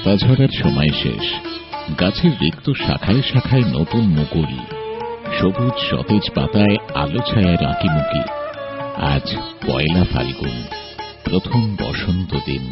পাতা ঝরার সময় শেষ। গাছের রিক্ত শাখায় শাখায় নতুন মুকুল, সবুজ সতেজ পাতায় আলো ছায়ার আঁকিমুকি। আজ পয়লা ফাল্গুন, প্রথম বসন্ত দিন।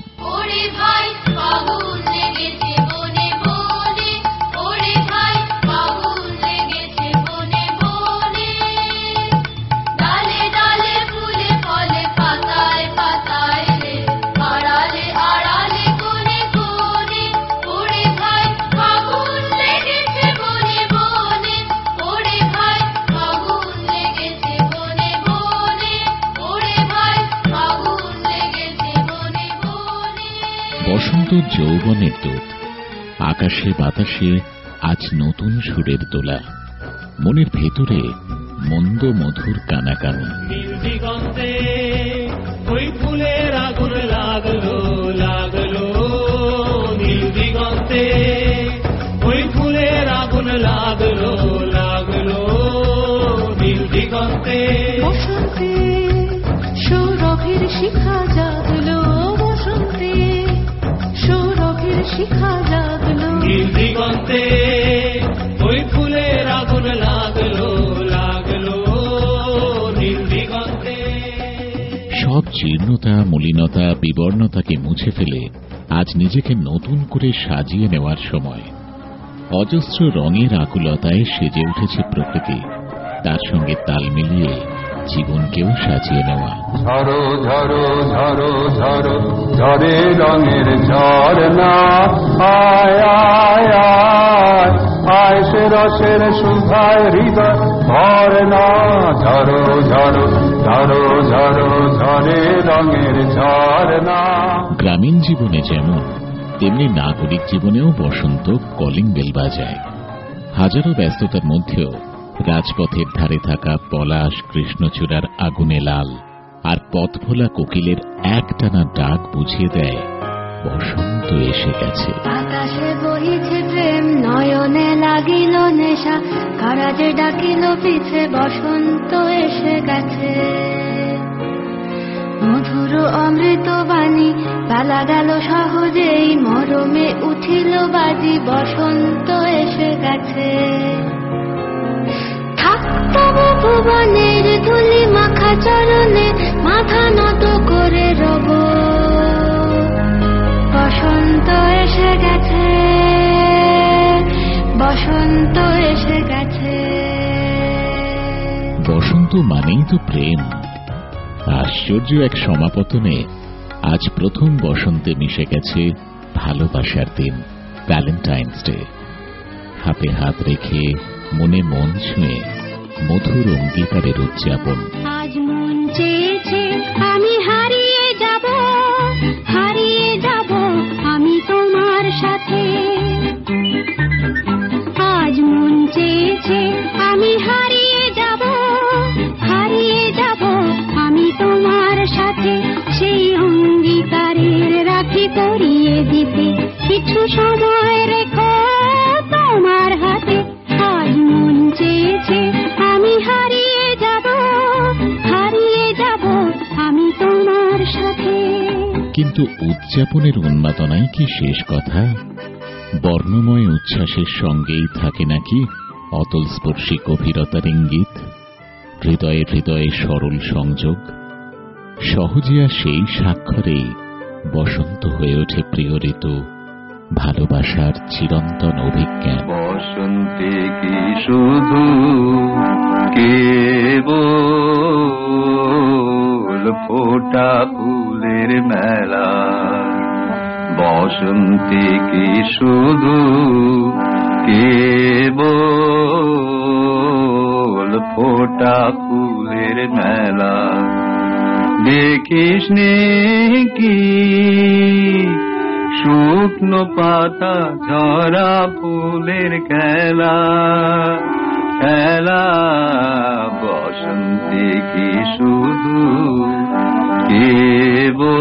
বসন্ত যৌবনের দূত, আকাশে বাতাসে আজ নতুন সুরের দোলা, মনের ভেতরে মন্দ মধুর কানাকানি। দিগন্তে ওই ফুলের আগুন লাগলো লাগলো, নীল দিগন্তে ওই ফুলের আগুন লাগলো লাগলো, নীল দিগন্তে। বসন্তে সৌরভের শিখা জাগলো, বসন্তে সৌরভের শিখা জাগলো, নীল দিগন্তে ওই ফুলের আগুন লাগলো লাগলো, নীল দিগন্তে। সব জীর্ণতা, মলিনতা, বিবর্ণতাকে মুছে ফেলে আজ নিজেকে নতুন করে সাজিয়ে নেওয়ার সময়। অজস্র রঙের আকুলতায় সেজে উঠেছে প্রকৃতি, তার সঙ্গে তাল মিলিয়ে জীবনকেও সাজিয়ে নেওয়া। ঝরো ঝরো ঝরো ঝরো ঝরে রঙের ঝরনা, আয় আয় আয় আয় সে রসের সুধায় হৃদয় ভরনা। ঝরো ঝরো ঝরো ঝরো ঝরে রঙের ঝরনা। গ্রামীণ জীবনে যেমন, তেমনি নাগরিক জীবনেও বসন্ত কলিং বেল বাজায়। হাজারো ব্যস্ততার মধ্যেও রাজপথের ধারে থাকা পলাশ, কৃষ্ণচূড়ার আগুনে লাল আর পথভোলা কোকিলের একটানা ডাক বুঝিয়ে দেয় বসন্ত এসে গেছে। আকাশে বহিছে প্রেম, নয়নে লাগিল নেশা, কারাজে ডাকিল পিছে বসন্ত এসে গেছে। মধুর অমৃত বাণী বেলা গেল সহজেই, মরমে উঠিল বাজি, বসন্ত এসে গেছে। তবু ভুবনের ধুলি মাখা চরণে মাথা নত করে রব, বসন্ত এসে গেছে, বসন্ত এসে গেছে। বসন্ত মানেই তো প্রেম। আশ্চর্য এক সমাপতনে আজ প্রথম বসন্তে মিশে গেছে ভালোবাসার দিন, ভ্যালেন্টাইন্স ডে। হাতে হাত রেখে মনে মন ছুঁয়ে মধুর অঙ্গীকারের উদযাপন। আজ মন চেয়েছে আমি হারিয়ে যাব, হারিয়ে যাব আমি তোমার সাথে। আজ মন চেয়েছে আমি হারিয়ে যাব, হারিয়ে যাব আমি তোমার সাথে। সেই অঙ্গীকারের রাখি পরিয়ে দিতে কিছু সময় রেখো তোমার হাতে। আজ মন চেয়েছে আমি হারিয়ে যাব, হারিয়ে যাব আমি তোমার সাথে। কিন্তু উদযাপনের উন্মাদনাই কি শেষ কথা? বর্ণময় উচ্ছ্বাসের সঙ্গেই থাকে নাকি অতল স্পর্শী গভীরতার ইঙ্গিত, হৃদয়ে হৃদয়ে সরল সংযোগ। সহজিয়া সেই স্বাক্ষরেই বসন্ত হয়ে ওঠে প্রিয় ঋতু, ভালোবাসার চিরন্তন অভিজ্ঞান। বসন্তে কি শুধু কেবল ফোটা ফুলের মেলা, বসন্তে কি শুধু কেবল ফোটা ফুলের মেলা। দেখিস নে কি শুকনো পাতা ঝরা ফুলের খেলা, খেলা। বসন্তে কি শুধু কেবল